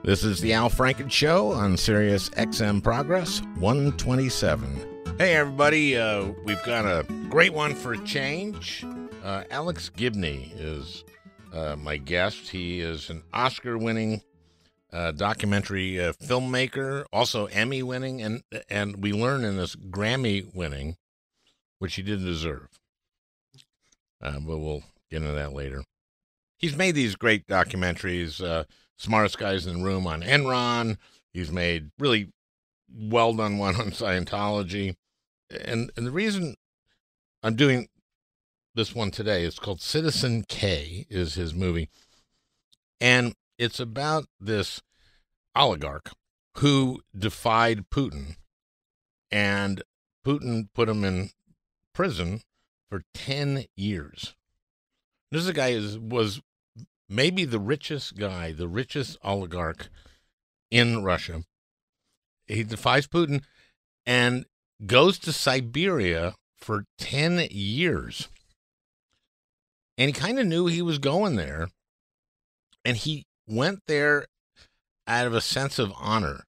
This is the Al Franken Show on Sirius XM Progress 127. Hey, everybody. We've got a great one for a change. Alex Gibney is my guest. He is an Oscar-winning documentary filmmaker, also Emmy-winning, and we learn in this Grammy-winning, which he didn't deserve. But we'll get into that later. He's made these great documentaries, Smartest Guys in the Room on Enron. He's made really well-done one on Scientology. And the reason I'm doing this one today is called Citizen K, is his movie. And it's about this oligarch who defied Putin. And Putin put him in prison for 10 years. This is a guy who was maybe the richest guy, the richest oligarch in Russia. He defies Putin and goes to Siberia for 10 years. And he kind of knew he was going there. And he went there out of a sense of honor.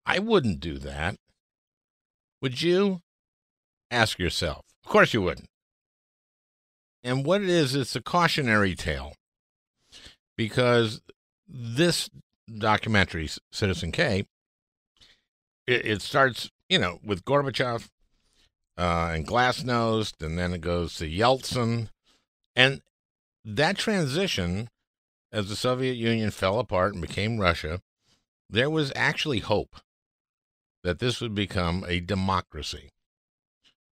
I wouldn't do that. Would you? Ask yourself. Of course you wouldn't. And what it is, it's a cautionary tale. Because this documentary, Citizen K, it starts, with Gorbachev and Glasnost, and then it goes to Yeltsin. And that transition, as the Soviet Union fell apart and became Russia, there was actually hope that this would become a democracy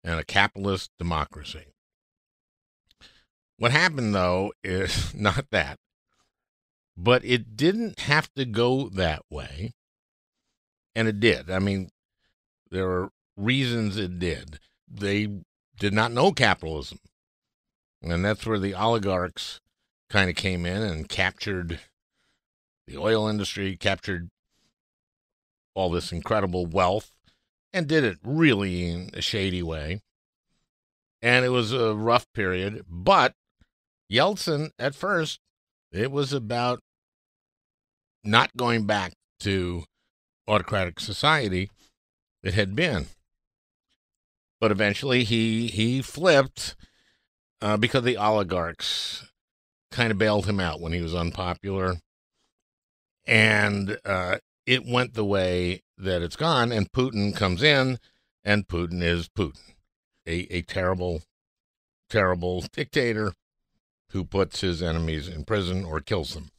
and a capitalist democracy. What happened, though, is not that. But it didn't have to go that way. And it did. I mean, there are reasons it did. They did not know capitalism. And that's where the oligarchs kind of came in and captured the oil industry, captured all this incredible wealth, and did it really in a shady way. And it was a rough period. But Yeltsin, at first, it was about not going back to autocratic society it had been. But eventually he flipped because the oligarchs kind of bailed him out when he was unpopular. And it went the way that it's gone, and Putin comes in, and Putin is Putin, a terrible, terrible dictator who puts his enemies in prison or kills them.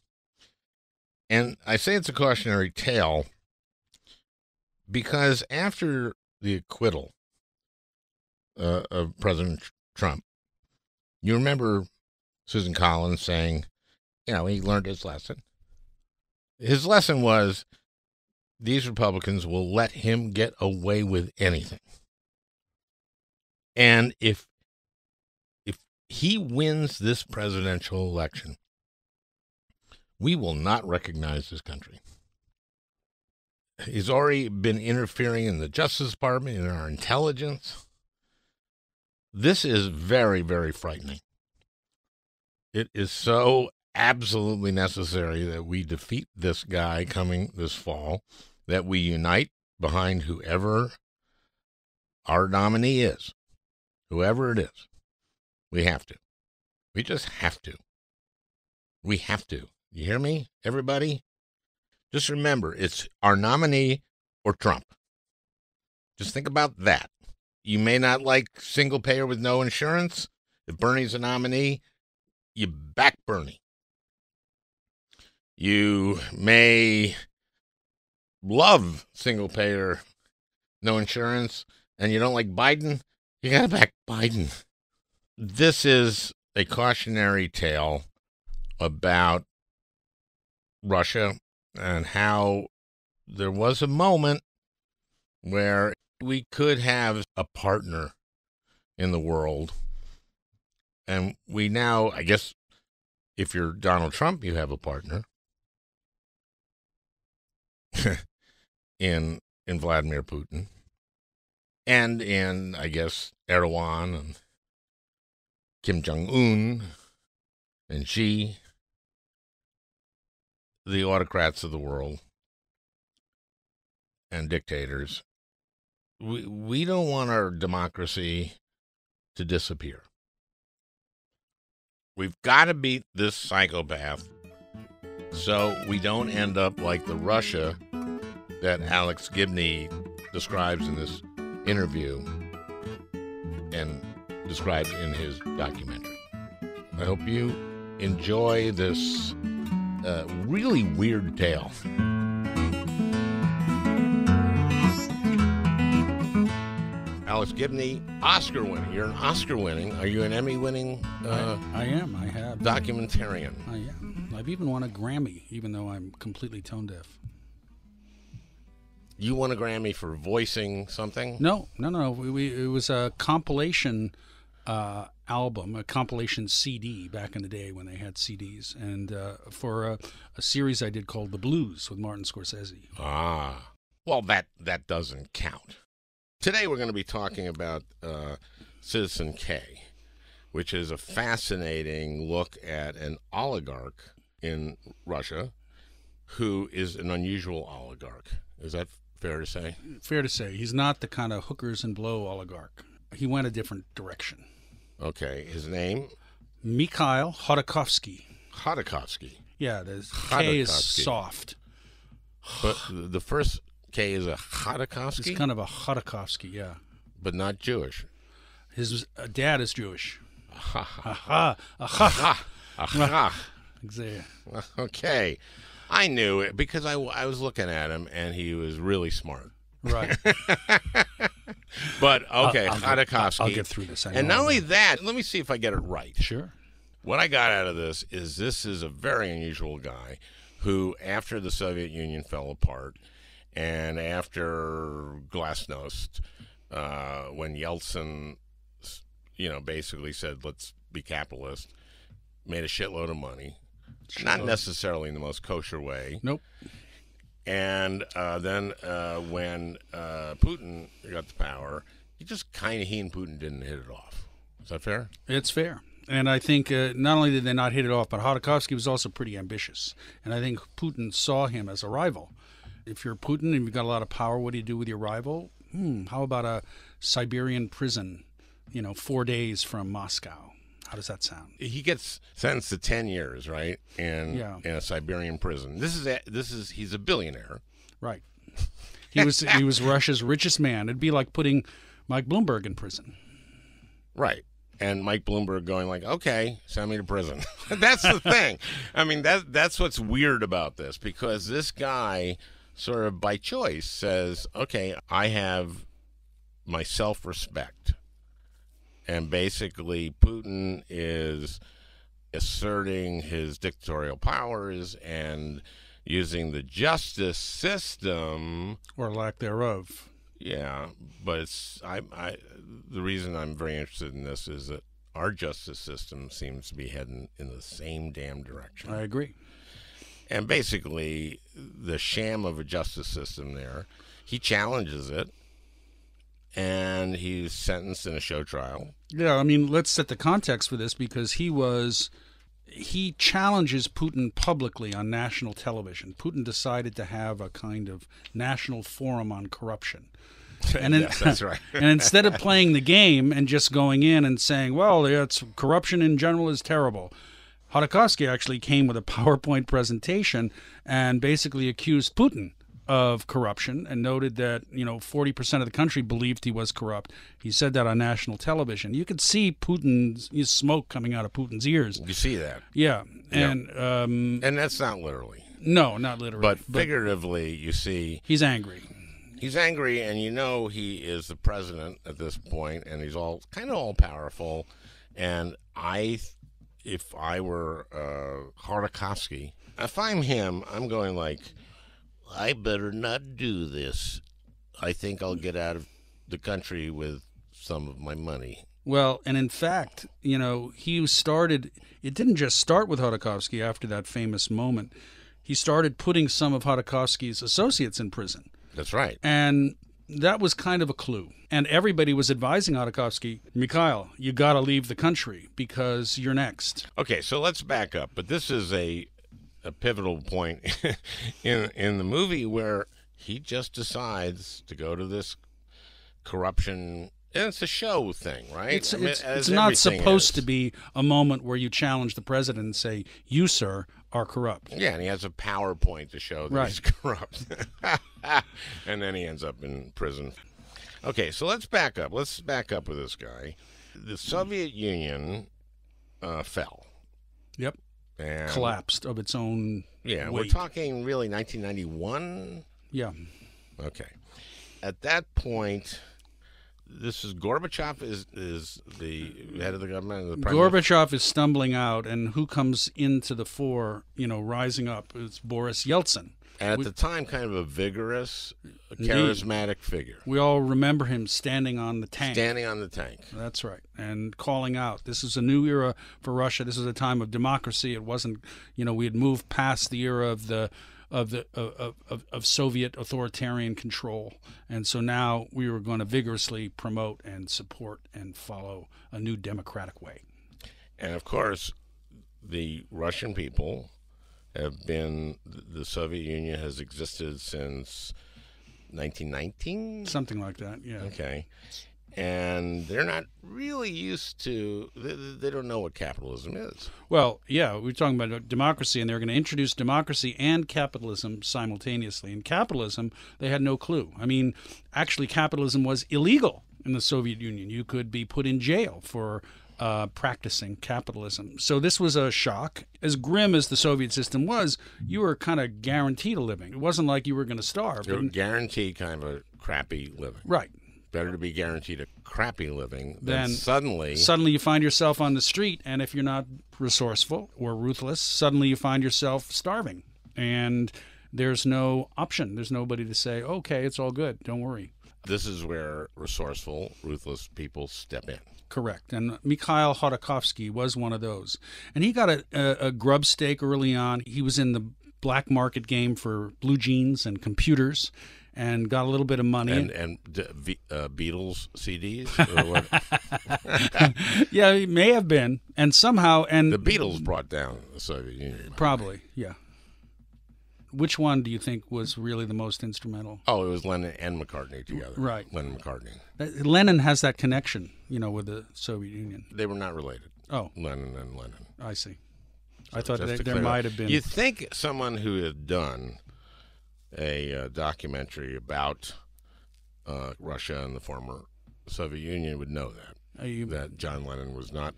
And I say it's a cautionary tale because after the acquittal of President Trump, you remember Susan Collins saying, he learned his lesson. His lesson was, these Republicans will let him get away with anything. And if he wins this presidential election, we will not recognize this country. He's already been interfering in the Justice Department, in our intelligence. This is very, very frightening. It is so absolutely necessary that we defeat this guy coming this fall, that we unite behind whoever our nominee is, whoever it is. We have to. We just have to. We have to. You hear me, everybody? Just remember, it's our nominee or Trump. Just think about that. You may not like single payer with no insurance. If Bernie's a nominee, you back Bernie. You may love single payer, no insurance, and you don't like Biden, you got to back Biden. This is a cautionary tale about Russia and how there was a moment where we could have a partner in the world. And we now, I guess, if you're Donald Trump, you have a partner in Vladimir Putin. And in, I guess, Erdogan and Kim Jong-un and Xi. the autocrats of the world and dictators, we don't want our democracy to disappear. We've got to beat this psychopath so we don't end up like the Russia that Alex Gibney describes in this interview and describes in his documentary. I hope you enjoy this really weird tale. Alex Gibney, Oscar winning. You're an Oscar winning. Are you an Emmy winning? I am. I have. Documentarian. I am. I've even won a Grammy, even though I'm completely tone deaf. You won a Grammy for voicing something? No. It was a compilation album, a compilation CD back in the day when they had CDs, and for a series I did called The Blues with Martin Scorsese. Ah. Well, that doesn't count. Today we're going to be talking about Citizen K, which is a fascinating look at an oligarch in Russia who is an unusual oligarch. Is that fair to say? Fair to say. He's not the kind of hookers and blow oligarch. He went a different direction. Okay. His name? Mikhail Khodorkovsky. Khodorkovsky. Yeah, the K is soft. But the first K is a Khodorkovsky? It's kind of a Khodorkovsky, yeah. But not Jewish. His dad is Jewish. Aha. Exactly. Okay. I knew it because I was looking at him and he was really smart. Right. But, okay, Khodorkovsky. I'll get through this. And not only that, let me see if I get it right. Sure. What I got out of this is a very unusual guy who, after the Soviet Union fell apart, and after Glasnost, when Yeltsin, basically said, let's be capitalist, made a shitload of money. Not necessarily in the most kosher way. Nope. And then when Putin got the power, he and Putin didn't hit it off. Is that fair? It's fair. And I think not only did they not hit it off, but Khodorkovsky was also pretty ambitious. And I think Putin saw him as a rival. If you're Putin and you've got a lot of power, what do you do with your rival? How about a Siberian prison, 4 days from Moscow? How does that sound? He gets sentenced to 10 years, right? In a Siberian prison. He's a billionaire. Right. He was Russia's richest man. It'd be like putting Mike Bloomberg in prison. Right. And Mike Bloomberg going like, okay, send me to prison. That's the thing. I mean, that's what's weird about this, because this guy sort of by choice says, okay, I have my self-respect. And basically Putin is asserting his dictatorial powers and using the justice system. Or lack thereof. Yeah, but the reason I'm very interested in this is that our justice system seems to be heading in the same damn direction. I agree. And basically, the sham of a justice system there, he challenges it, and he's sentenced in a show trial. Yeah, I mean, let's set the context for this, because he challenges Putin publicly on national television. Putin decided to have a kind of national forum on corruption. And yes, that's right. And instead of playing the game and just going in and saying, well, corruption in general is terrible, Khodorkovsky actually came with a PowerPoint presentation and basically accused Putin of corruption and noted that 40% of the country believed he was corrupt. He said that on national television. You could see Putin's smoke coming out of Putin's ears. You see that? Yeah, and and that's not literally. No, not literally. But figuratively, you see he's angry. He's angry, and he is the president at this point, and he's all powerful. And if I were Khodorkovsky, if I'm him, I'm going like, I better not do this. I think I'll get out of the country with some of my money. Well, and in fact, he started, it didn't just start with Khodorkovsky after that famous moment. He started putting some of Khodorkovsky's associates in prison. That's right. And that was kind of a clue. And everybody was advising Khodorkovsky, Mikhail, you got to leave the country because you're next. Okay, so let's back up. But this is a a pivotal point in the movie where he just decides to go to this corruption. And it's a show thing, right? It's not supposed to be a moment where you challenge the president and say, you, sir, are corrupt. Yeah, and he has a PowerPoint to show that he's corrupt. And then he ends up in prison. Okay, so let's back up. Let's back up with this guy. The Soviet Union fell. Yep. And collapsed of its own weight. We're talking really 1991? Yeah. Okay. At that point... This is Gorbachev is the head of the government. The Gorbachev is stumbling out, and who comes into the fore, rising up, is Boris Yeltsin. And at the time, kind of a vigorous, charismatic figure. We all remember him standing on the tank. Standing on the tank. That's right. And calling out. This is a new era for Russia. This is a time of democracy. It wasn't, we had moved past the era of Soviet authoritarian control, and so now we were going to vigorously promote and support and follow a new democratic way. And of course, the Russian people have been. The Soviet Union has existed since 1919, something like that. Yeah. Okay. And they're not really used to, they don't know what capitalism is. Well, yeah, we're talking about democracy, and they're going to introduce democracy and capitalism simultaneously. In capitalism, they had no clue. I mean, actually, capitalism was illegal in the Soviet Union. You could be put in jail for practicing capitalism. So this was a shock. As grim as the Soviet system was, you were kind of guaranteed a living. It wasn't like you were going to starve. You were guaranteed kind of a crappy living. Right. Better to be guaranteed a crappy living than suddenly you find yourself on the street, and if you're not resourceful or ruthless, suddenly you find yourself starving, and there's no option. There's nobody to say, okay, it's all good, don't worry. This is where resourceful, ruthless people step in. Correct. And Mikhail Khodorkovsky was one of those. And he got a grub stake early on. He was in the black market game for blue jeans and computers, and got a little bit of money. And Beatles CDs? Or what? Yeah, it may have been. And somehow... and the Beatles brought down the Soviet Union. Probably, yeah. Which one do you think was really the most instrumental? Oh, it was Lennon and McCartney together. Right. Lennon-McCartney. Lennon has that connection, with the Soviet Union. They were not related. Oh. Lennon and Lennon. I see. So I thought there might have been... You think someone who had done a documentary about Russia and the former Soviet Union would know that. That John Lennon was not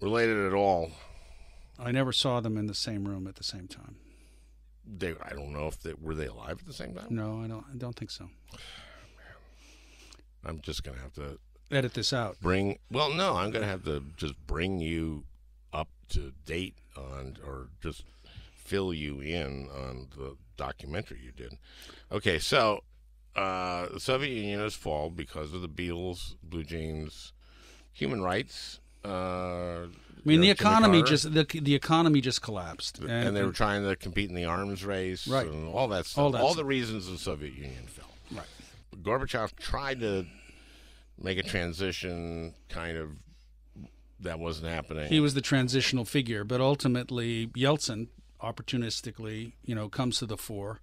related at all. I never saw them in the same room at the same time. I don't know if were they alive at the same time? No, I don't think so. I'm just going to have to edit this out. I'm going to have to just bring you up to date on, or just fill you in on the documentary you did. Okay, so the Soviet Union has fallen because of the Beatles, blue jeans, human rights. The economy just collapsed, and they were trying to compete in the arms race, right? And all that stuff. All the reasons the Soviet Union fell. Right. Gorbachev tried to make a transition, kind of. That wasn't happening. He was the transitional figure, but ultimately Yeltsin, opportunistically, comes to the fore.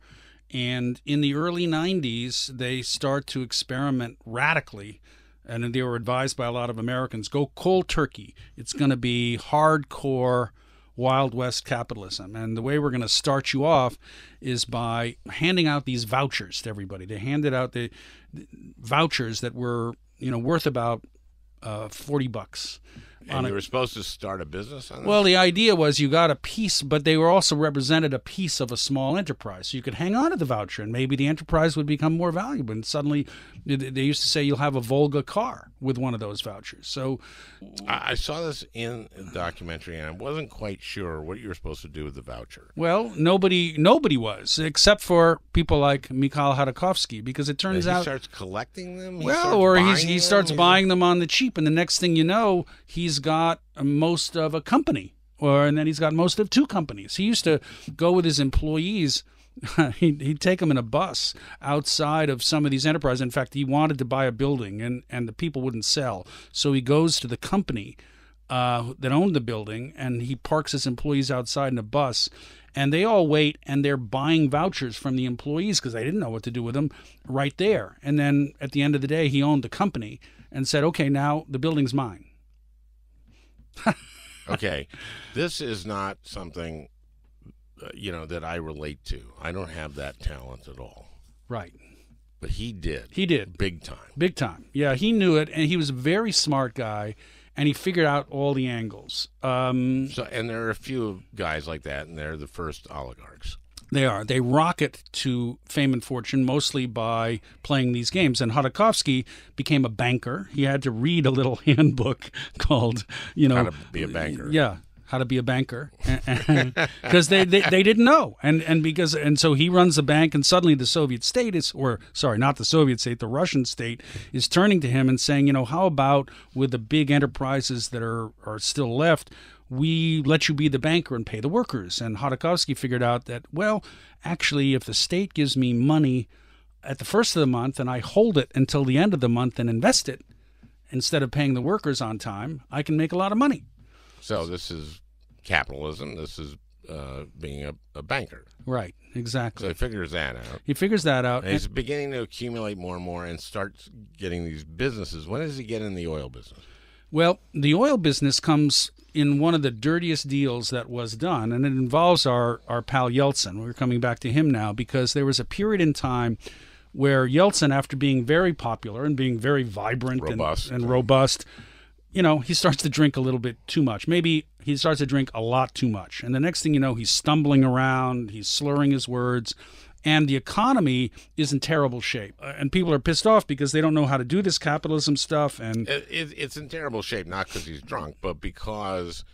And in the early 90s, they start to experiment radically, and they were advised by a lot of Americans, go cold turkey. It's going to be hardcore Wild West capitalism. And the way we're going to start you off is by handing out these vouchers to everybody. They handed out the vouchers that were, worth about $40. And you were supposed to start a business on this? Well, the idea was you got a piece, but they were also represented a piece of a small enterprise. So you could hang on to the voucher, and maybe the enterprise would become more valuable. And suddenly, they used to say you'll have a Volga car with one of those vouchers. So I saw this in a documentary, and I wasn't quite sure what you were supposed to do with the voucher. Well, nobody was, except for people like Mikhail Khodorkovsky, because it turns out... He starts collecting them? He starts buying them on the cheap, and the next thing you know, he's got most of a company, and then he's got most of two companies. He used to go with his employees. He'd take them in a bus outside of some of these enterprises. In fact, he wanted to buy a building, and the people wouldn't sell. So he goes to the company that owned the building, and he parks his employees outside in a bus, and they all wait, and they're buying vouchers from the employees because they didn't know what to do with them right there. And then at the end of the day, he owned the company and said, okay, now the building's mine. Okay, this is not something, that I relate to. I don't have that talent at all. Right. But he did. He did. Big time. Big time. Yeah, he knew it, and he was a very smart guy, and he figured out all the angles. And there are a few guys like that, and they're the first oligarchs. They are. They rocket to fame and fortune mostly by playing these games. And Hodorkovsky became a banker. He had to read a little handbook called, How to be a banker. Yeah, how to be a banker, because they didn't know, and so he runs the bank, and suddenly the Soviet state not the Soviet state, the Russian state is turning to him and saying, how about with the big enterprises that are still left, we let you be the banker and pay the workers. And Hodorkovsky figured out that, well, actually, if the state gives me money at the first of the month and I hold it until the end of the month and invest it, instead of paying the workers on time, I can make a lot of money. So this is capitalism. This is being a banker. Right, exactly. So he figures that out. And he's beginning to accumulate more and more and starts getting these businesses. When does he get in the oil business? Well, the oil business comes in one of the dirtiest deals that was done, and it involves our pal Yeltsin. We're coming back to him now because there was a period in time where Yeltsin, after being very popular and being very vibrant and robust, he starts to drink a little bit too much. Maybe he starts to drink a lot too much. And the next thing you know, he's stumbling around, he's slurring his words, and the economy is in terrible shape. And people are pissed off because they don't know how to do this capitalism stuff. And it's in terrible shape, not because he's drunk, but because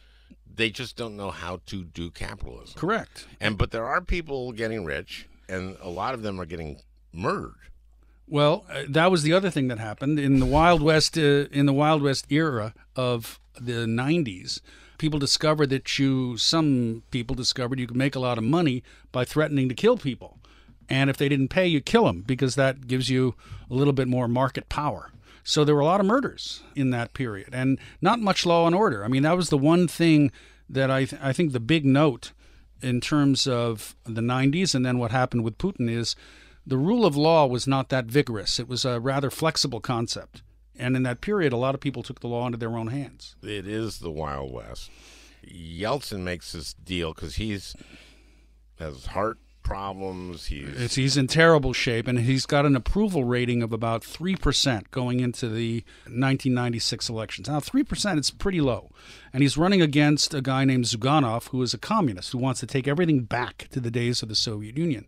they just don't know how to do capitalism. Correct. But there are people getting rich, and a lot of them are getting murdered. Well, that was the other thing that happened in the Wild West. In the Wild West era of the 90s, some people discovered you could make a lot of money by threatening to kill people. And if they didn't pay, you kill them because that gives you a little bit more market power. So there were a lot of murders in that period and not much law and order. I mean, that was the one thing that I think the big note in terms of the 90s and then what happened with Putin is the rule of law was not that vigorous. It was a rather flexible concept. And in that period, a lot of people took the law into their own hands. It is the Wild West. Yeltsin makes this deal because has heart problems. He's in terrible shape, and he's got an approval rating of about 3% going into the 1996 elections. Now, 3% is pretty low, and he's running against a guy named Zyuganov, who is a communist, who wants to take everything back to the days of the Soviet Union.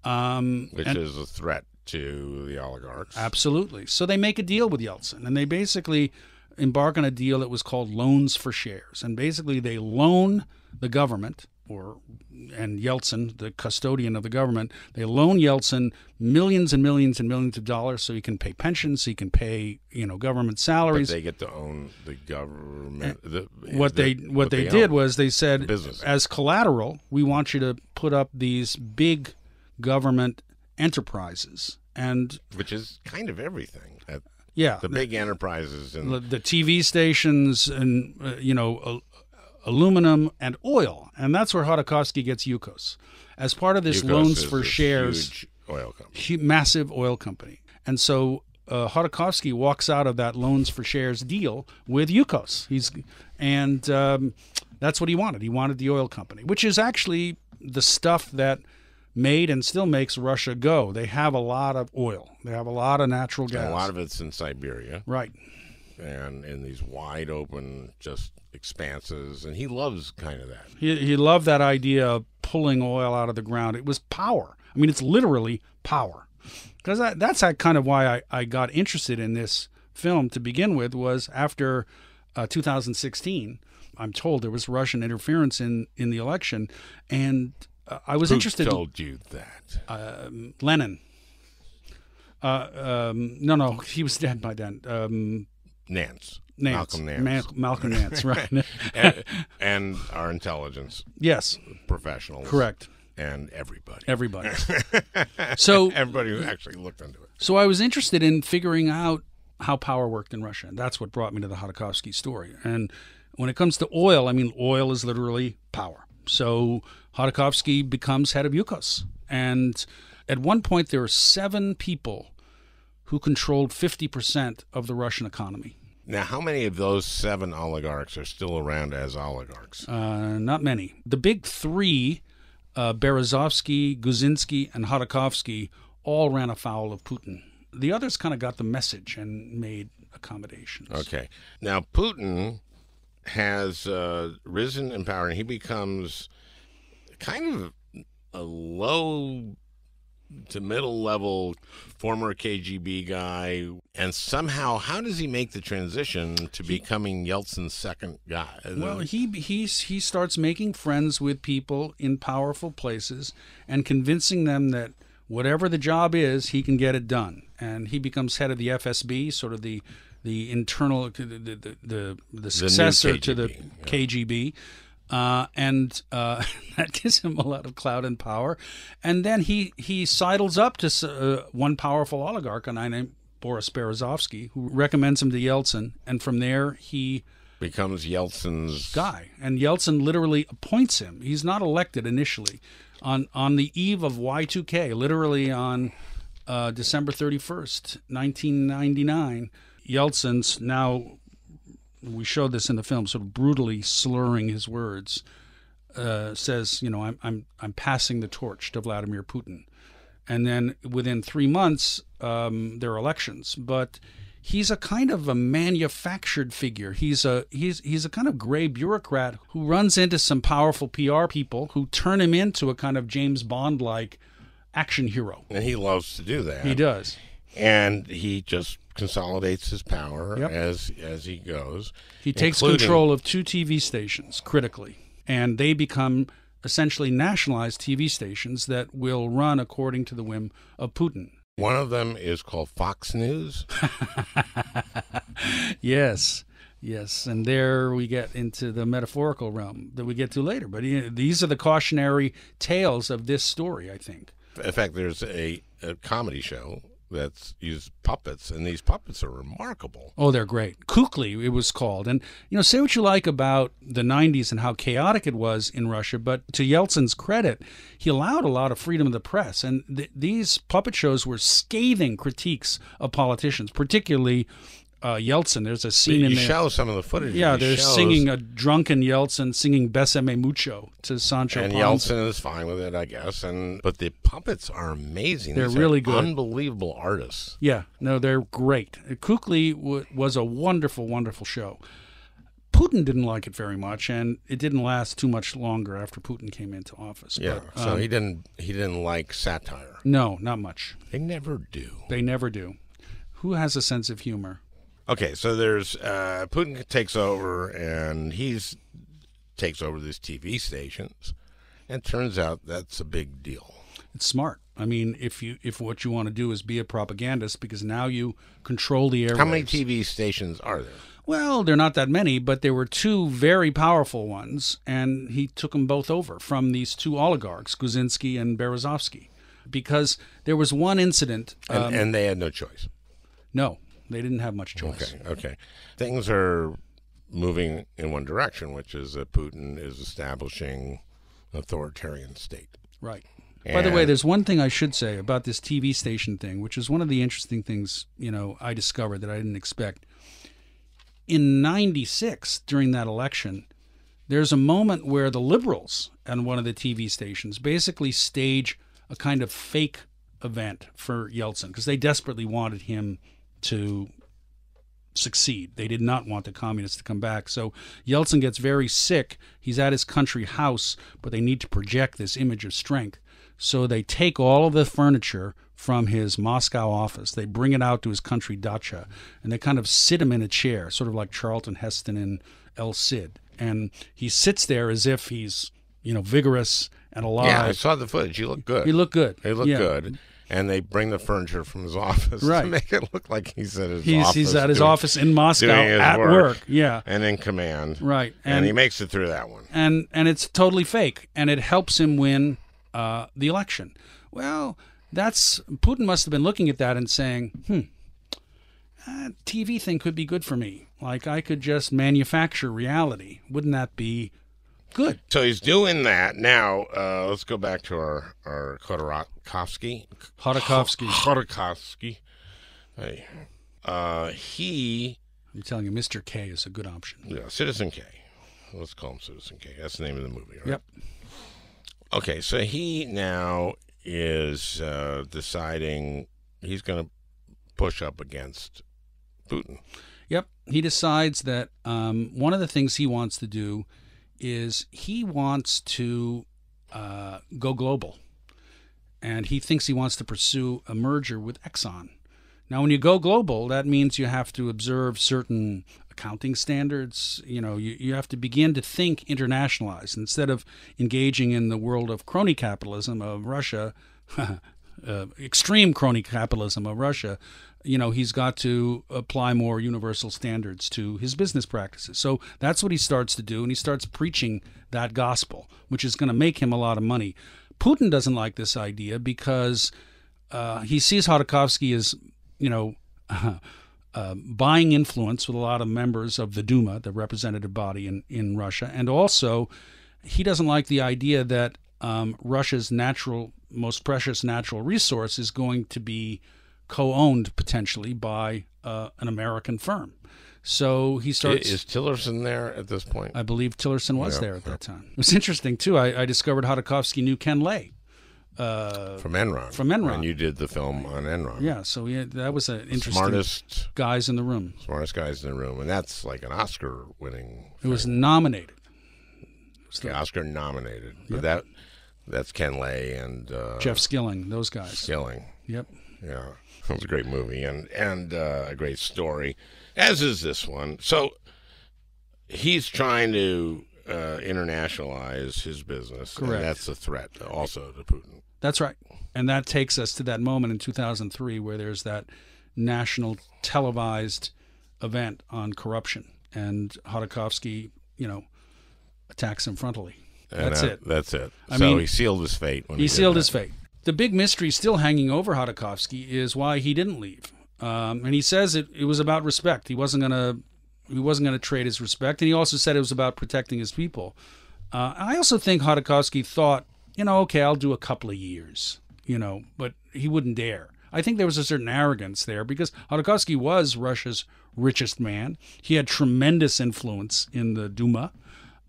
Which is a threat to the oligarchs. Absolutely. So they make a deal with Yeltsin, and they basically embark on a deal that was called loans for shares. And basically they loan the government, and Yeltsin, the custodian of the government, they loan Yeltsin millions and millions and millions of dollars so he can pay pensions, he can pay government salaries. But they get to own the government. What they did was they said, the as collateral, we want you to put up these big government enterprises, and which is kind of everything. The big enterprises and the TV stations and aluminum and oil, and that's where Hodorkovsky gets Yukos as part of this loans for shares. Huge oil company, massive oil company, and so Hodorkovsky walks out of that loans for shares deal with Yukos. That's what he wanted. He wanted the oil company, which is actually the stuff that made and still makes Russia go. They have a lot of oil. They have a lot of natural gas. And a lot of it's in Siberia. Right. And in these wide open just expanses. And he loves kind of that. He loved that idea of pulling oil out of the ground. It was power. I mean, it's literally power. Because that's kind of why I got interested in this film to begin with, was after 2016, I'm told there was Russian interference in the election, and I was interested. Who told you that? Lenin. No, he was dead by then. Nance. Malcolm Nance. Malcolm Nance, right. and our intelligence. Yes. Professionals. Correct. And everybody. Everybody. So everybody who actually looked into it. So I was interested in figuring out how power worked in Russia, and that's what brought me to the Hodorkovsky story. And When it comes to oil, I mean, oil is literally power. So Khodorkovsky becomes head of Yukos. And at one point, there were 7 people who controlled 50% of the Russian economy. Now, how many of those 7 oligarchs are still around as oligarchs? Not many. The big 3, Berezovsky, Guzinski, and Khodorkovsky, all ran afoul of Putin. The others kind of got the message and made accommodations. Okay. Now, Putin has risen in power, and he becomes kind of a low to middle level former KGB guy, and somehow, how does he make the transition to becoming Yeltsin's second guy? Well, he starts making friends with people in powerful places and convincing them that whatever the job is, he can get it done. And he becomes head of the FSB, sort of the internal, the successor to the KGB. And that gives him a lot of clout and power. And then he sidles up to one powerful oligarch, a guy named Boris Berezovsky, who recommends him to Yeltsin. And from there, he becomes Yeltsin's guy. And Yeltsin literally appoints him. He's not elected initially. On the eve of Y2K, literally on December 31st, 1999, Yeltsin's now... we showed this in the film, sort of brutally slurring his words, says, I'm passing the torch to Vladimir Putin. And then within 3 months, there are elections. But he's a kind of a manufactured figure. He's a kind of gray bureaucrat who runs into some powerful PR people who turn him into a kind of James Bond-like action hero. And he loves to do that. He does. And he just consolidates his power Yep. as he goes. He takes control of 2 TV stations critically, and they become essentially nationalized TV stations that will run according to the whim of Putin. One of them is called Fox News. Yes, and there we get into the metaphorical realm that we get to later. But these are the cautionary tales of this story, I think. In fact, there's a comedy show that's used puppets, and these puppets are remarkable. Oh, they're great. Kukli, it was called. And, say what you like about the 90s and how chaotic it was in Russia, but to Yeltsin's credit, he allowed a lot of freedom of the press. And these puppet shows were scathing critiques of politicians, particularly Yeltsin. There's a scene in there. You show some of the footage. Yeah, they're singing a drunken Yeltsin singing Besame Mucho to Sancho and Panza. Yeltsin is fine with it, I guess. But the puppets are amazing. They're These really are good. Unbelievable artists. Yeah, no, they're great. Kukli was a wonderful, wonderful show. Putin didn't like it very much, and it didn't last too much longer after Putin came into office. Yeah, but, so he didn't like satire. No, not much. They never do. They never do. Who has a sense of humor? Okay, so there's Putin takes over, and takes over these TV stations, and it turns out that's a big deal. It's smart. I mean, if what you want to do is be a propagandist, because now you control the airwaves. How many TV stations are there? Well, there are not that many, but there were 2 very powerful ones, and he took them both over from these 2 oligarchs, Guzinski and Berezovsky, because there was one incident. And they had no choice. No. They didn't have much choice. Okay. Things are moving in one direction, which is that Putin is establishing an authoritarian state. Right. By the way, there's one thing I should say about this TV station thing, which is one of the interesting things, I discovered that I didn't expect. In 96, during that election, there's a moment where the liberals on one of the TV stations basically stage a kind of fake event for Yeltsin, because they desperately wanted him to succeed. They did not want the communists to come back. So Yeltsin gets very sick. He's at his country house, but they need to project this image of strength. So they take all of the furniture from his Moscow office. They bring it out to his country dacha, and they kind of sit him in a chair, sort of like Charlton Heston in El Cid. And he sits there as if he's, vigorous and alive. Yeah, I saw the footage. He looked good. He looked good. He looked good. And they bring the furniture from his office to make it look like he's at his office. He's at his office in Moscow at work. Yeah. And in command. Right. And he makes it through that one. And it's totally fake. And it helps him win the election. Well, Putin must have been looking at that and saying, TV thing could be good for me. Like, I could just manufacture reality. Wouldn't that be good? So he's doing that. Now, let's go back to our Khodorkovsky. Khodorkovsky. Hey. I'm telling you, Mr. K is a good option. Yeah, Citizen K. Let's call him Citizen K. That's the name of the movie, right? Yep. Okay, so he now is deciding he's going to push up against Putin. Yep. He decides that one of the things he wants to do is he wants to go global. And he thinks he wants to pursue a merger with Exxon. Now, when you go global, that means you have to observe certain accounting standards. You have to begin to think internationalized. Instead of engaging in the world of crony capitalism of Russia, extreme crony capitalism of Russia, he's got to apply more universal standards to his business practices. So that's what he starts to do, and he starts preaching that gospel, which is going to make him a lot of money. Putin doesn't like this idea because he sees Khodorkovsky as, buying influence with a lot of members of the Duma, the representative body in Russia. And also, he doesn't like the idea that Russia's most precious natural resource is going to be co-owned potentially by an American firm. So he starts... Is Tillerson there at this point? I believe Tillerson was there at that time. It was interesting, too. I discovered Khodorkovsky knew Ken Lay. From Enron. From Enron. And you did the film on Enron. Yeah, so that was an interesting... Smartest guys in the room. Smartest guys in the room. And that's like an Oscar-winning... It was nominated. Oscar nominated. Yep. But that's Ken Lay and... Jeff Skilling, those guys. Skilling. Yep. Yeah. It was a great movie and a great story, as is this one. So he's trying to internationalize his business. Correct. And that's a threat also to Putin. That's right. And that takes us to that moment in 2003 where there's that national televised event on corruption. And Khodorkovsky, attacks him frontally. That's it. That's it. So he sealed his fate. He sealed his fate. The big mystery still hanging over Khodorkovsky is why he didn't leave. And he says it was about respect. He wasn't gonna trade his respect. And he also said it was about protecting his people. I also think Khodorkovsky thought, okay, I'll do a couple of years, but he wouldn't dare. I think there was a certain arrogance there because Khodorkovsky was Russia's richest man. He had tremendous influence in the Duma.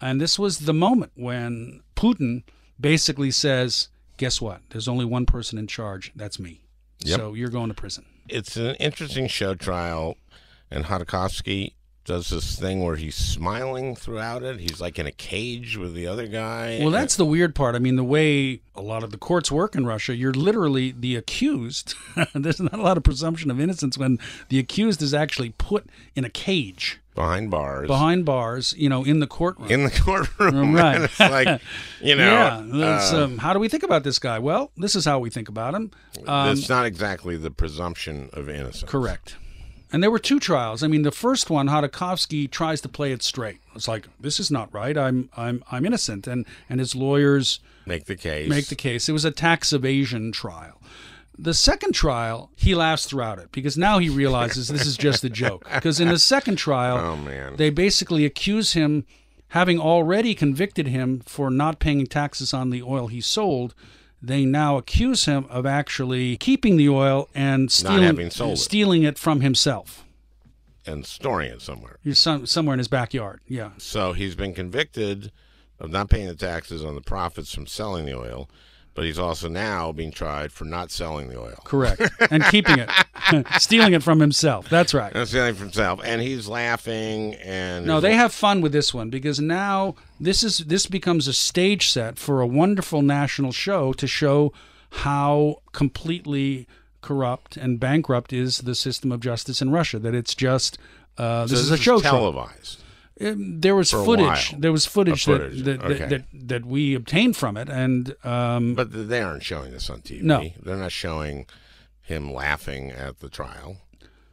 And this was the moment when Putin basically says, guess what? There's only one person in charge. That's me. Yep. So you're going to prison. It's an interesting show trial, and Khodorkovsky does this thing where he's smiling throughout it. He's like in a cage with the other guy. Well, that's the weird part. I mean, the way a lot of the courts work in Russia, you're literally the accused. There's not a lot of presumption of innocence when the accused is actually put in a cage. Behind bars, in the courtroom. In the courtroom, right? And it's like, Yeah. How do we think about this guy? Well, this is how we think about him. It's not exactly the presumption of innocence. Correct. And there were two trials. I mean, the first one, Khodorkovsky tries to play it straight. It's like, this is not right. I'm innocent, and his lawyers make the case. It was a tax evasion trial. The second trial, he laughs throughout it because now he realizes this is just a joke. Because in the second trial, they basically accuse him, having already convicted him for not paying taxes on the oil he sold. They now accuse him of actually keeping the oil and stealing it from himself. And storing it somewhere. Somewhere in his backyard, yeah. So he's been convicted of not paying the taxes on the profits from selling the oil. But he's also now being tried for not selling the oil. Correct. And keeping it. Stealing it from himself. That's right. And stealing it from himself. And he's laughing. No, they have fun with this one because now this becomes a stage set for a wonderful national show to show how completely corrupt and bankrupt is the system of justice in Russia. That it's just, this is a show televised. There was footage. There was footage that we obtained from it, and but they aren't showing this on TV. No, they're not showing him laughing at the trial.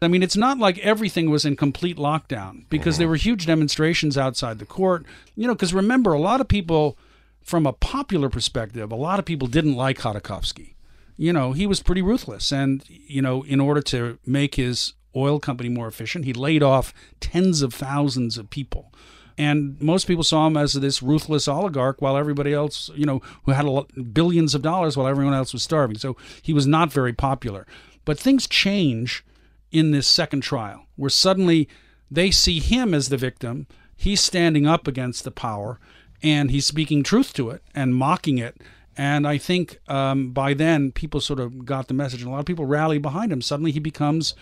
I mean, it's not like everything was in complete lockdown because there were huge demonstrations outside the court. Because remember, a lot of people, from a popular perspective, a lot of people didn't like Khodorkovsky. He was pretty ruthless, and in order to make his oil company more efficient. He laid off tens of thousands of people. And most people saw him as this ruthless oligarch while everybody else, who had billions of dollars while everyone else was starving. So he was not very popular. But things change in this second trial, where suddenly they see him as the victim. He's standing up against the power, and he's speaking truth to it and mocking it. And I think by then people sort of got the message, and a lot of people rally behind him. Suddenly he goes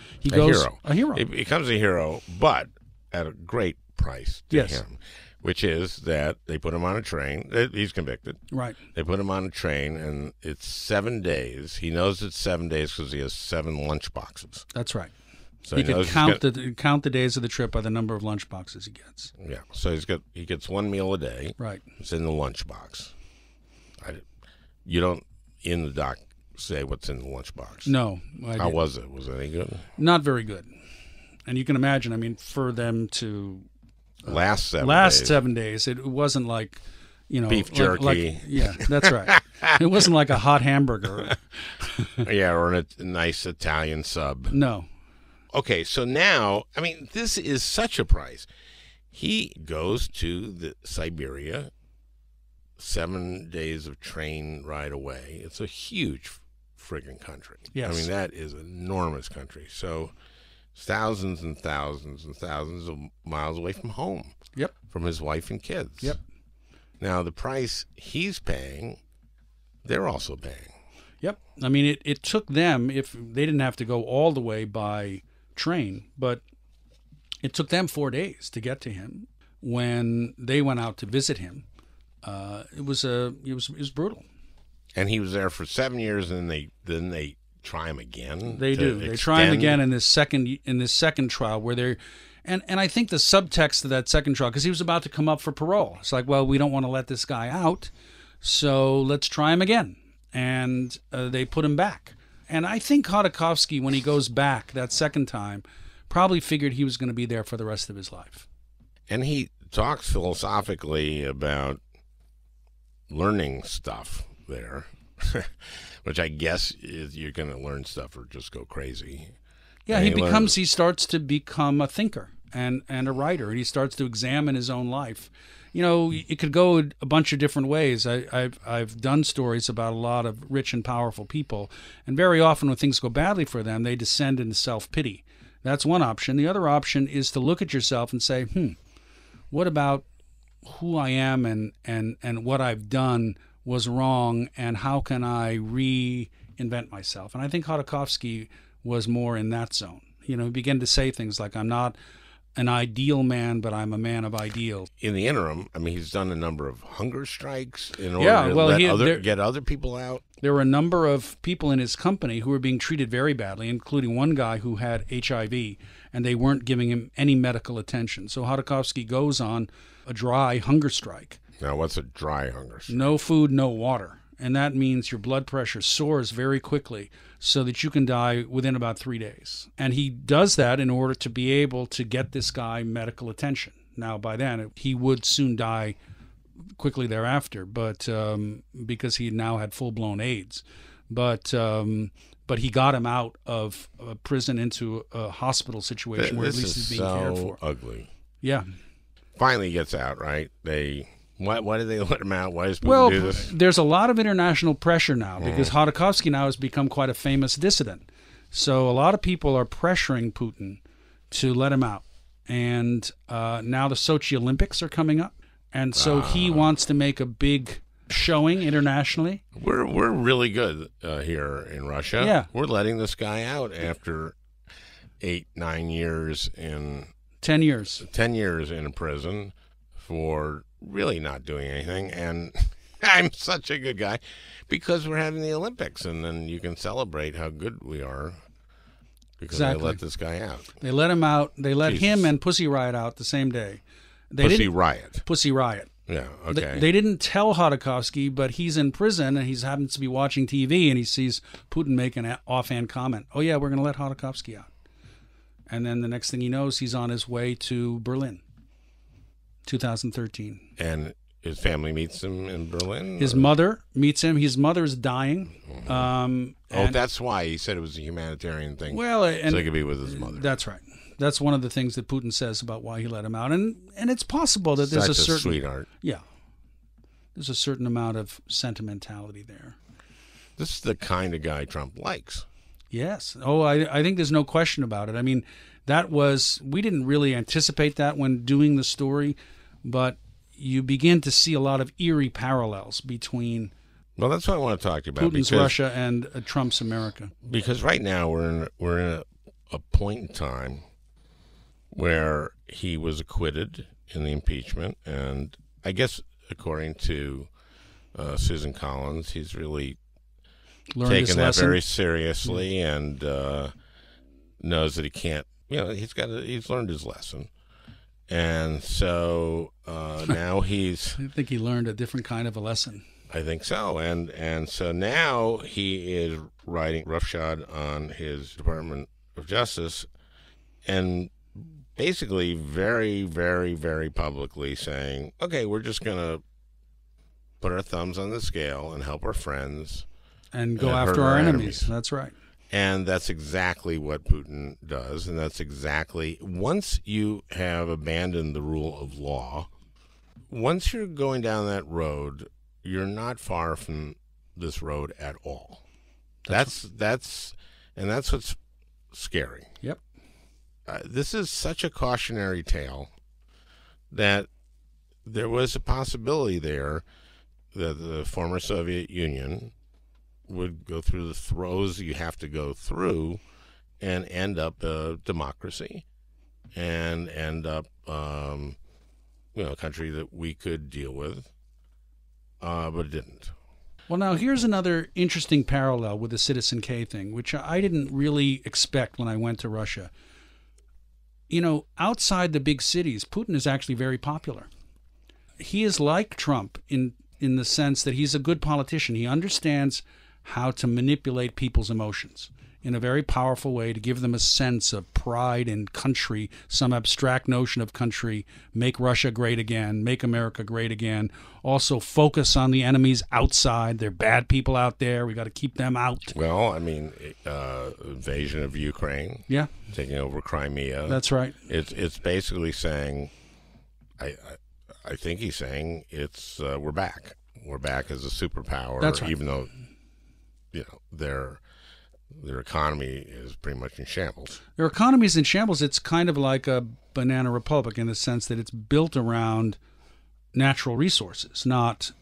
a hero. He becomes a hero, but at a great price to him, which is that they put him on a train. He's convicted. Right. They put him on a train, and it's 7 days. He knows it's 7 days because he has 7 lunch boxes. That's right. So he can count the days of the trip by the number of lunch boxes he gets. Yeah. So he gets 1 meal a day. Right. It's in the lunch box. You don't, in the doc, say what's in the lunch box. No. How was it? Was it any good? Not very good. And you can imagine, for them to last 7 days, it wasn't like, beef jerky. Yeah, that's right. It wasn't like a hot hamburger. Yeah, or a nice Italian sub. No. Okay, so now, this is such a price. He goes to Siberia, 7 days of train ride away. It's a huge friggin' country. Yes. That is an enormous country. So thousands and thousands and thousands of miles away from home. Yep. From his wife and kids. Yep. Now, the price he's paying, they're also paying. Yep. It took them, if they didn't have to go all the way by train, but it took them 4 days to get to him. When they went out to visit him, it was brutal. And he was there for 7 years, and then they try him again. They do. They try him again in this second trial where they're, and I think the subtext of that second trial, because he was about to come up for parole. It's like, well, we don't want to let this guy out, so let's try him again. And they put him back. And I think Khodorkovsky, when he goes back that second time, probably figured he was going to be there for the rest of his life. And he talks philosophically about learning stuff there, which I guess is you're going to learn stuff or just go crazy. Yeah, he starts to become a thinker and a writer, and he starts to examine his own life. It could go a bunch of different ways. I've done stories about a lot of rich and powerful people, and very often when things go badly for them, they descend into self-pity. That's one option. The other option is to look at yourself and say, what about who I am and what I've done was wrong, and how can I reinvent myself? And I think Khodorkovsky was more in that zone. He began to say things like, I'm not an ideal man, but I'm a man of ideal. In the interim, he's done a number of hunger strikes in order to get other people out. There were a number of people in his company who were being treated very badly, including one guy who had HIV, and they weren't giving him any medical attention. So Khodorkovsky goes on a dry hunger strike. Now, what's a dry hunger strike? No food, no water. And that means your blood pressure soars very quickly so that you can die within about 3 days. And he does that in order to be able to get this guy medical attention. Now, by then, he would soon die quickly thereafter, but because he now had full-blown AIDS. But he got him out of prison into a hospital situation where at least he's being cared for. This is so ugly. Yeah. Finally he gets out, right? Why did they let him out? Why is Putin do this? There's a lot of international pressure now because Khodorkovsky now has become quite a famous dissident. So a lot of people are pressuring Putin to let him out. And now the Sochi Olympics are coming up. And so he wants to make a big showing internationally. We're really good here in Russia. Yeah. We're letting this guy out after 8-9 years in 10 years. 10 years in prison for really not doing anything. And I'm such a good guy because we're having the Olympics, and then you can celebrate how good we are because they let this guy out. They let him out. They let him and Pussy Riot out the same day. Pussy Riot. Pussy Riot. Yeah, okay. They didn't tell Khodorkovsky, but he's in prison and he happens to be watching TV and he sees Putin make an offhand comment. Oh, yeah, we're going to let Khodorkovsky out. And then the next thing he knows, he's on his way to Berlin, 2013. And his family meets him in Berlin? His mother meets him. His mother's dying. That's why he said it was a humanitarian thing. Well, so he could be with his mother. That's right. That's one of the things that Putin says about why he let him out, and it's possible that there's Such a certain sweetheart. Yeah, there's a certain amount of sentimentality there. This is the kind of guy Trump likes. Yes. Oh, I think there's no question about it. I mean, we didn't really anticipate that when doing the story, but you begin to see a lot of eerie parallels between that's what I want to talk to you about. Putin's Russia and Trump's America. Because right now we're in a point in time where he was acquitted in the impeachment, and I guess according to Susan Collins, he's really taken that very seriously and knows that he can't. He's learned his lesson, and so now he's. I think he learned a different kind of a lesson. I think so, and so now he is riding roughshod on his Department of Justice, and basically very, very, very publicly saying, "Okay, we're just gonna put our thumbs on the scale and help our friends." And go after our enemies. That's right. And that's exactly what Putin does. And that's exactly, once you have abandoned the rule of law, once you're going down that road, you're not far from this road at all. That's what's scary. Yep. This is such a cautionary tale that there was a possibility there that the former Soviet Union would go through the throes you have to go through and end up a democracy and end up a country that we could deal with, but it didn't. Well, now here's another interesting parallel with the Citizen K thing, which I didn't really expect when I went to Russia. Outside the big cities, Putin is actually very popular. He is like Trump in the sense that he's a good politician. He understands how to manipulate people's emotions in a very powerful way to give them a sense of pride in country, some abstract notion of country, make Russia great again, make America great again. Also focus on the enemies outside. They're bad people out there. We got to keep them out. Well, I mean, invasion of Ukraine. Yeah. Taking over Crimea. That's right. It's basically saying, I think he's saying we're back. We're back as a superpower. That's right. Even though their economy is pretty much in shambles. Their economy is in shambles. It's kind of like a banana republic in the sense that it's built around natural resources, not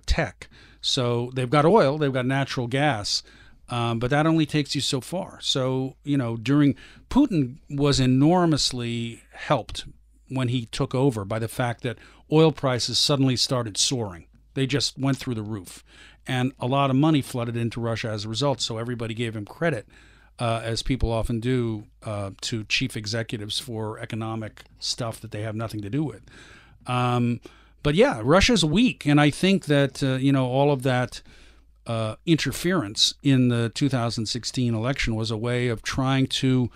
tech. So they've got oil, they've got natural gas, but that only takes you so far. So, Putin was enormously helped when he took over by the fact that oil prices suddenly started soaring. They just went through the roof. And a lot of money flooded into Russia as a result, so everybody gave him credit, as people often do, to chief executives for economic stuff that they have nothing to do with. But yeah, Russia's weak, and I think that all of that interference in the 2016 election was a way of trying to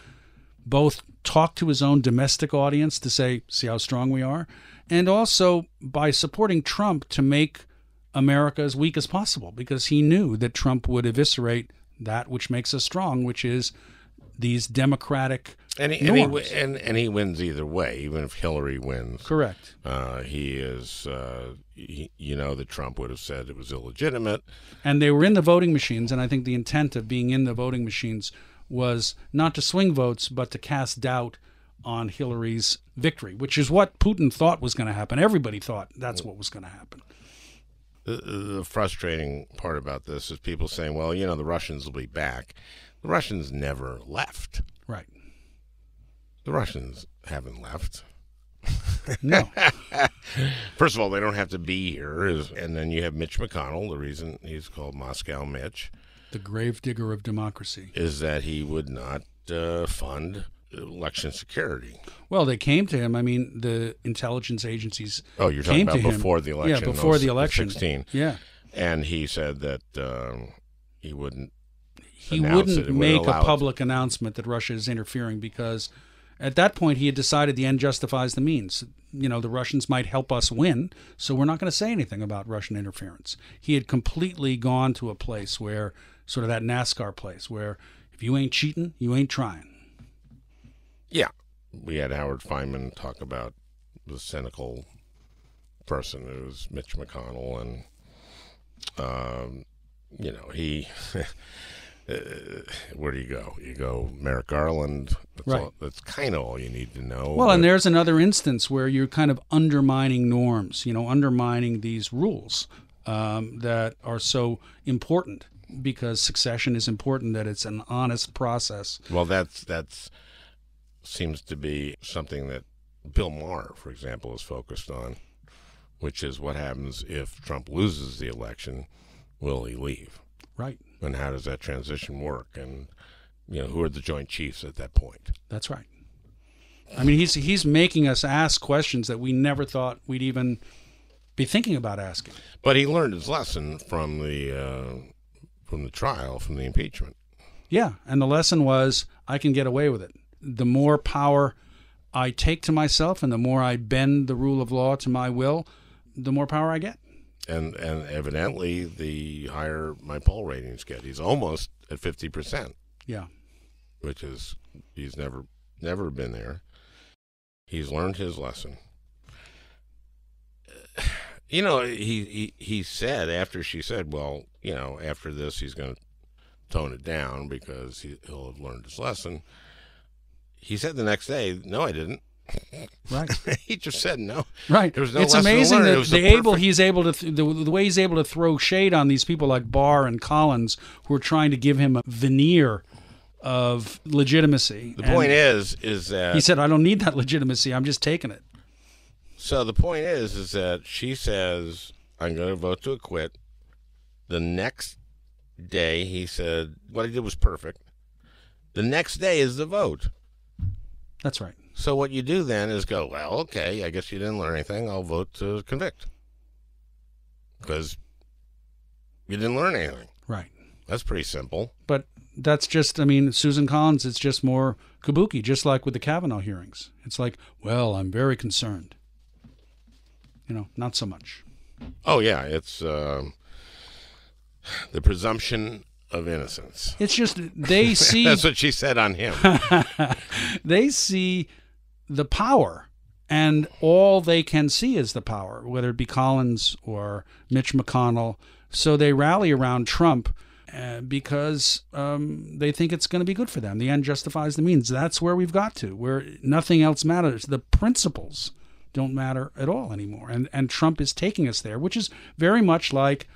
both talk to his own domestic audience to say, see how strong we are, and also by supporting Trump to make America as weak as possible, because he knew that Trump would eviscerate that which makes us strong, which is these democratic norms. And he wins either way, even if Hillary wins. Correct. He is, that Trump would have said it was illegitimate. And they were in the voting machines, and I think the intent of being in the voting machines was not to swing votes, but to cast doubt on Hillary's victory, which is what Putin thought was going to happen. Everybody thought that's what was going to happen. The frustrating part about this is people saying, well, the Russians will be back. The Russians never left. Right. The Russians haven't left. No. First of all, they don't have to be here. And then you have Mitch McConnell, the reason he's called Moscow Mitch. The gravedigger of democracy. Is that he would not fund election security. Well, they came to him. I mean, the intelligence agencies. Oh, you're talking about before the election. Yeah, before the election. 16. Yeah. And he said that he wouldn't. He wouldn't make a public announcement that Russia is interfering because, At that point, he had decided the end justifies the means. You know, the Russians might help us win, so we're not going to say anything about Russian interference. He had completely gone to a place where, sort of that NASCAR place, where if you ain't cheating, you ain't trying. Yeah. We had Howard Feynman talk about the cynical person who's Mitch McConnell, and, you know, he... where do you go? You go Merrick Garland. Right. That's kind of all you need to know. Well, and there's another instance where you're kind of undermining norms, you know, undermining these rules that are so important, because succession is important, that it's an honest process. Well, that's seems to be something that Bill Maher, for example, is focused on, which is what happens if Trump loses the election. Will he leave? Right. And how does that transition work? And, you know, who are the Joint Chiefs at that point? That's right. I mean, he's making us ask questions that we never thought we'd even be thinking about asking. But he learned his lesson from the trial, from the impeachment. Yeah, and the lesson was, I can get away with it. The more power I take to myself and the more I bend the rule of law to my will, the more power I get. And evidently, the higher my poll ratings get. He's almost at 50%. Yeah. Which is, he's never been there. He's learned his lesson. You know, he said, after she said, well, you know, after this he's going to tone it down because he'll have learned his lesson. He said the next day, no, I didn't. Right. He just said no. Right. There was no it's lesson amazing to learn. that he's able to the way he's able to throw shade on these people like Barr and Collins, who are trying to give him a veneer of legitimacy. The point is that he said, I don't need that legitimacy. I'm just taking it. So the point is that she says, I'm going to vote to acquit. The next day, he said, what I did was perfect. The next day is the vote. That's right. So what you do then is go, well, okay, I guess you didn't learn anything. I'll vote to convict. Because you didn't learn anything. Right. That's pretty simple. But that's just, I mean, Susan Collins, it's just more kabuki, just like with the Kavanaugh hearings. It's like, well, I'm very concerned. You know, not so much. Oh, yeah, it's the presumption of innocence. It's just they see... That's what she said on him. They see the power, and all they can see is the power, whether it be Collins or Mitch McConnell. So they rally around Trump because they think it's going to be good for them. The end justifies the means. That's where we've got to, where nothing else matters. The principles don't matter at all anymore. And Trump is taking us there, which is very much like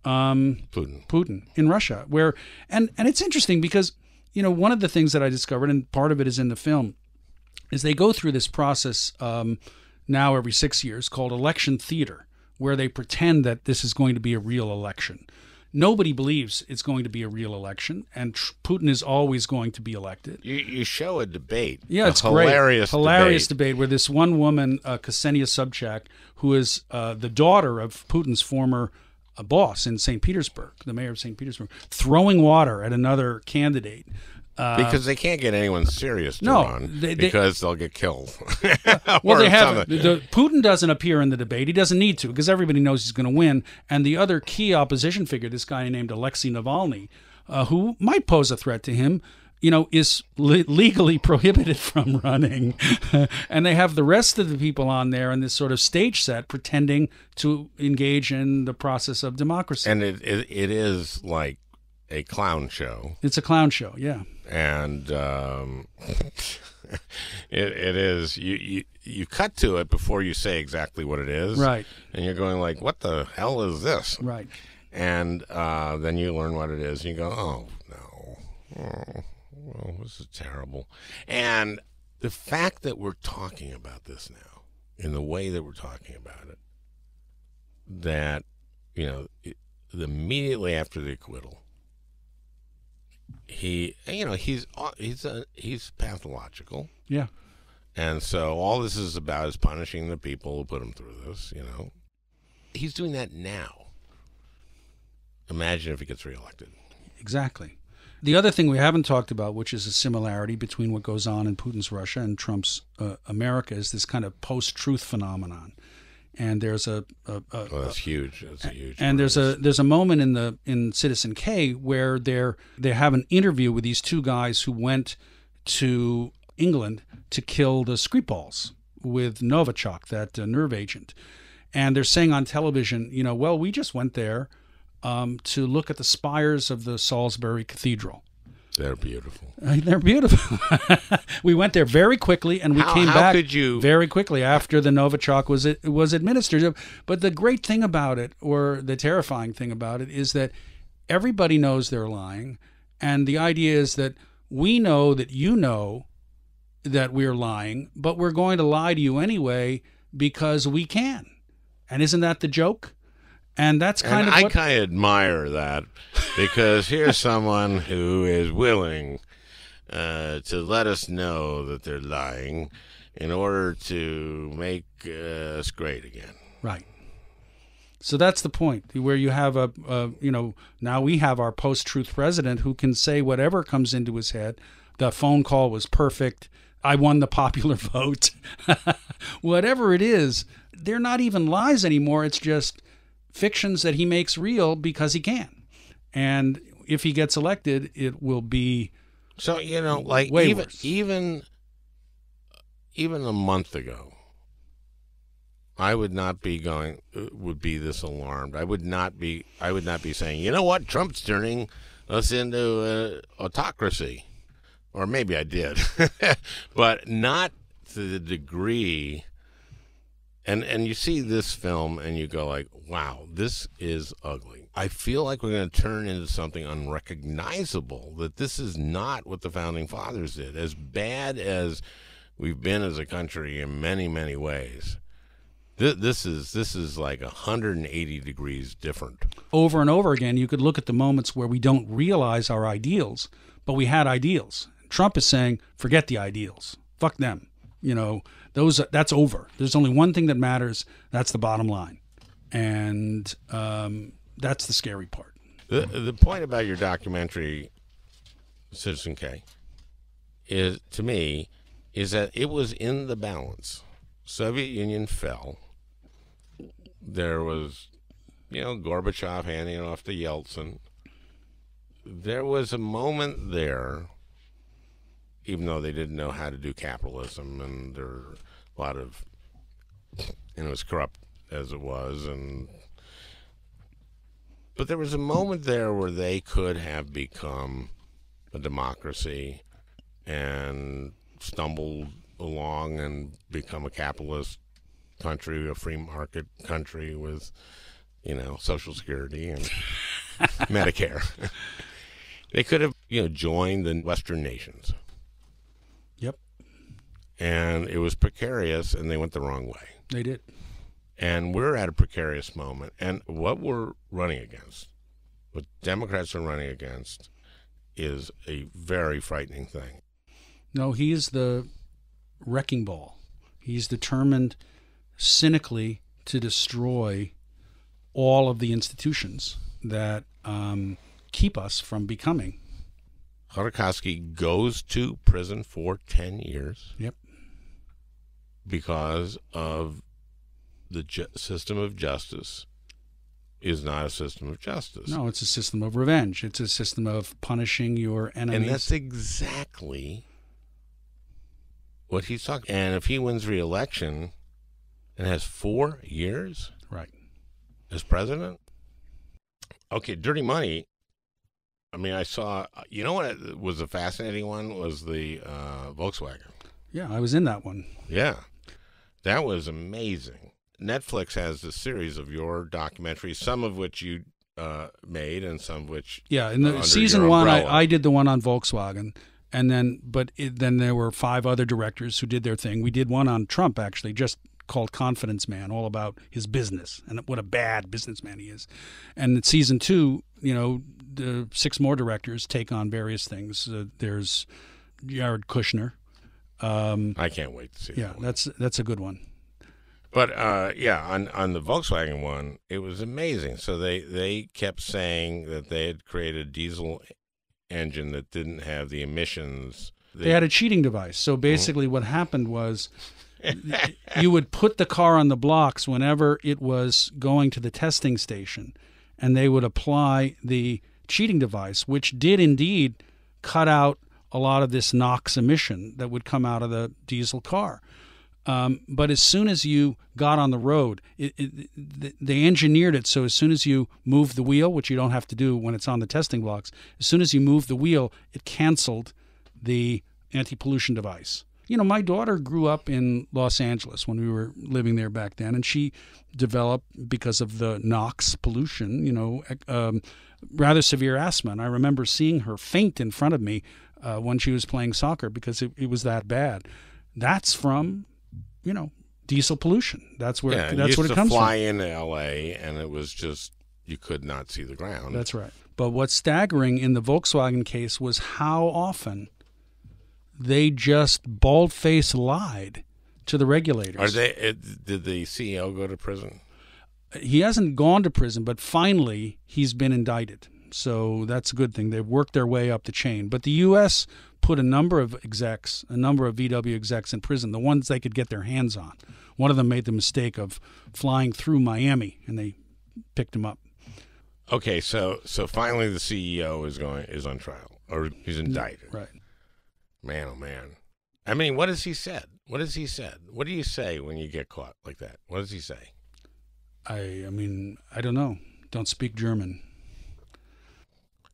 Putin in Russia, where and it's interesting because, you know, one of the things that I discovered, and part of it is in the film, is they go through this process now every 6 years called election theater, where they pretend that this is going to be a real election. Nobody believes it's going to be a real election, and Putin is always going to be elected. You show a debate. Yeah, it's hilarious great. Hilarious debate where this one woman, Ksenia Sobchak, who is the daughter of Putin's former boss in St. Petersburg, the mayor of St. Petersburg, throwing water at another candidate. Because they can't get anyone serious to run because they'll get killed. Well, they have Putin doesn't appear in the debate. He doesn't need to because everybody knows he's going to win. And the other key opposition figure, this guy named Alexei Navalny, who might pose a threat to him, you know, is legally prohibited from running. And they have the rest of the people on there in this sort of stage set pretending to engage in the process of democracy. And it is like a clown show. It's a clown show, yeah. And it is. You cut to it before you say exactly what it is. Right. And you're going like, what the hell is this? Right. And then you learn what it is, and you go, oh, no. Oh, well, this is terrible. And the fact that we're talking about this now, in the way that we're talking about it, that, you know, immediately after the acquittal, he's pathological. Yeah. And so all this is about is punishing the people who put him through this, you know. He's doing that now. Imagine if he gets reelected. Exactly. The other thing we haven't talked about, which is a similarity between what goes on in Putin's Russia and Trump's America, is this kind of post-truth phenomenon. And there's that's huge. That's a huge. And there's a moment in Citizen K where they have an interview with these two guys who went to England to kill the Skripals with Novichok, that nerve agent. And they're saying on television, well, we just went there to look at the spires of the Salisbury Cathedral. They're beautiful. They're beautiful. We went there very quickly, and we came back very quickly after the Novichok was administered. But the great thing about it, or the terrifying thing about it, is that everybody knows they're lying, and the idea is that we know that you know that we're lying, but we're going to lie to you anyway because we can. And isn't that the joke? And that's kind of I kind of admire that, because here's someone who is willing to let us know that they're lying in order to make us great again. Right. So that's the point, where you have now we have our post-truth president who can say whatever comes into his head. The phone call was perfect. I won the popular vote. Whatever it is, they're not even lies anymore. It's just fictions that he makes real because he can. And if he gets elected, it will be like way worse. Even a month ago, I would not be this alarmed. I would not be saying, you know what, Trump's turning us into autocracy. Or maybe I did. But not to the degree. And you see this film and you go like, wow, this is ugly. I feel like we're going to turn into something unrecognizable, that this is not what the Founding Fathers did. As bad as we've been as a country in many, many ways, this is like 180 degrees different. Over and over again, you could look at the moments where we don't realize our ideals, but we had ideals. Trump is saying, forget the ideals. Fuck them. That's over. There's only one thing that matters. That's the bottom line. And that's the scary part. The point about your documentary, Citizen K, is that it was in the balance. Soviet Union fell. There was, Gorbachev handing it off to Yeltsin. There was a moment there, even though they didn't know how to do capitalism, and there were a lot of, and it was corrupt as it was, but there was a moment there where they could have become a democracy and stumbled along and become a capitalist country, a free market country with, Social Security and Medicare. They could have, joined the Western nations. Yep. And it was precarious, and they went the wrong way. They did. And we're at a precarious moment. And what we're running against, what Democrats are running against, is a very frightening thing. No, he's the wrecking ball. He's determined cynically to destroy all of the institutions that keep us from becoming. Khodorkovsky goes to prison for 10 years. Yep. Because of the system of justice is not a system of justice. No, it's a system of revenge. It's a system of punishing your enemies. And that's exactly what he's talking. And if he wins re-election and has 4 years, right, as president, okay, dirty money. I mean, I saw. You know what was a fascinating one was the Volkswagen. Yeah, I was in that one. Yeah, that was amazing. Netflix has a series of your documentaries, some of which you made, and some of which in the season one, I did the one on Volkswagen. And then, then there were 5 other directors who did their thing. We did one on Trump, actually, just called Confidence Man, all about his business and what a bad businessman he is. And in season 2, the 6 more directors take on various things. There's Jared Kushner. I can't wait to see. Yeah, that's a good one. But on the Volkswagen one, it was amazing. So they kept saying that they had created diesel engine that didn't have the emissions. They had a cheating device. So basically what happened was you would put the car on the blocks whenever it was going to the testing station, and they would apply the cheating device, which did indeed cut out a lot of this NOx emission that would come out of the diesel car. But as soon as you got on the road, they engineered it so as soon as you moved the wheel, which you don't have to do when it's on the testing blocks, as soon as you moved the wheel, it canceled the anti-pollution device. You know, my daughter grew up in Los Angeles when we were living there back then, and she developed, because of the NOx pollution, you know, rather severe asthma. And I remember seeing her faint in front of me when she was playing soccer because it was that bad. That's from, you know, diesel pollution. That's where that's what it comes from. Fly into L.A. and it was just, you could not see the ground. That's right. But what's staggering in the Volkswagen case was how often they just bald-faced lied to the regulators. Did the CEO go to prison? He hasn't gone to prison, but finally he's been indicted. So that's a good thing. They've worked their way up the chain. But the U.S. put a number of VW execs in prison, the ones they could get their hands on. One of them made the mistake of flying through Miami, and they picked him up. Okay, so finally the CEO is on trial, or he's indicted. Right. Man, oh man. I mean, what has he said? What do you say when you get caught like that? What does he say? I mean, I don't know. Don't speak German.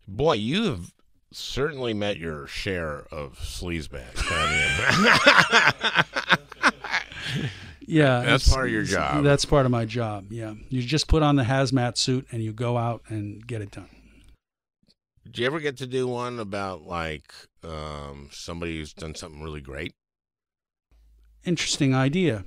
Boy, you have certainly met your share of sleazebags. Yeah. That's part of your job. That's part of my job, yeah. You just put on the hazmat suit and you go out and get it done. Did you ever get to do one about, like, somebody who's done something really great? Interesting idea.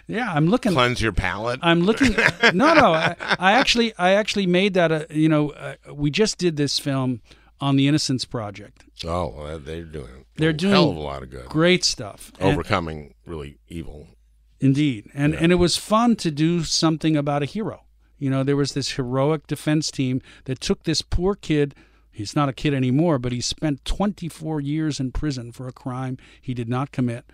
Yeah, I'm looking. Cleanse your palate. I'm looking. No. I actually made that. We just did this film on the Innocence Project. Oh, well, they're doing a hell of a lot of good. Great stuff. Overcoming really evil. Indeed, and it was fun to do something about a hero. You know, there was this heroic defense team that took this poor kid. He's not a kid anymore, but he spent 24 years in prison for a crime he did not commit.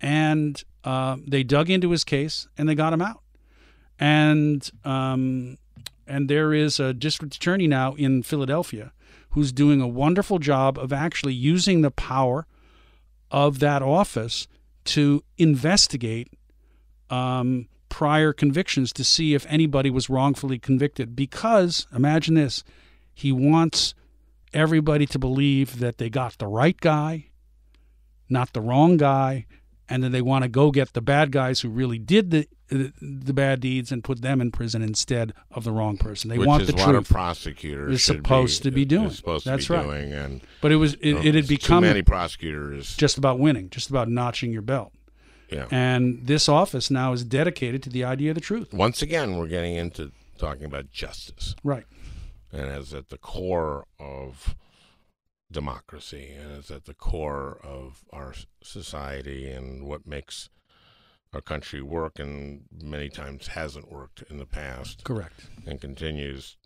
And they dug into his case and they got him out. And there is a district attorney now in Philadelphia who's doing a wonderful job of actually using the power of that office to investigate prior convictions to see if anybody was wrongfully convicted. Because, imagine this, he wants everybody to believe that they got the right guy, not the wrong guy, and then they want to go get the bad guys who really did the bad deeds and put them in prison instead of the wrong person. They want the truth. Which is what a prosecutor is supposed to be doing. That's right. And but it had become too many prosecutors just about winning, just about notching your belt. Yeah. And this office now is dedicated to the idea of the truth. Once again, we're getting into talking about justice. Right. And as at the core of democracy, and it's at the core of our society and what makes our country work, and many times hasn't worked in the past. Correct. And continues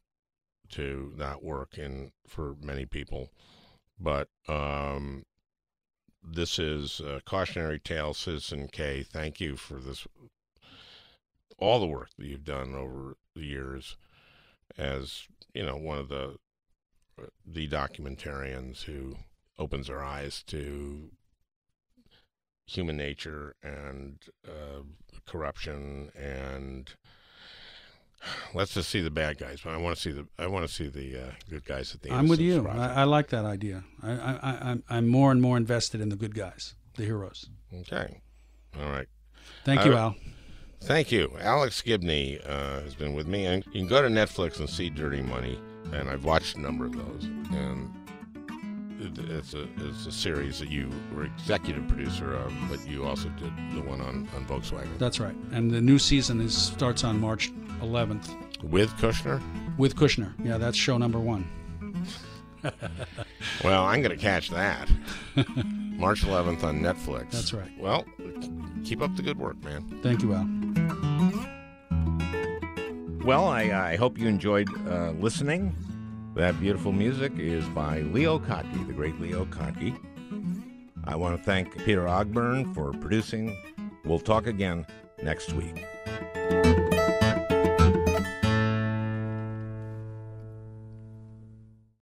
to not work for many people. But this is Cautionary Tale, Citizen K. Thank you for this, all the work that you've done over the years as, you know, one of the documentarians who opens our eyes to human nature and corruption, and let's just see the bad guys. But I want to see the good guys at the end. I'm with you. I like that idea. I'm more and more invested in the good guys, the heroes. Okay, all right. Thank you, Al. Thank you, Alex Gibney has been with me, and you can go to Netflix and see Dirty Money. And I've watched a number of those, and it's a series that you were executive producer of, but you also did the one on Volkswagen. That's right. And the new season starts on March 11th. With Kushner? With Kushner. Yeah, that's show number 1. Well, I'm going to catch that. March 11th on Netflix. That's right. Well, keep up the good work, man. Thank you, Al. Well, I hope you enjoyed listening. That beautiful music is by Leo Kottke, the great Leo Kottke. I want to thank Peter Ogburn for producing. We'll talk again next week.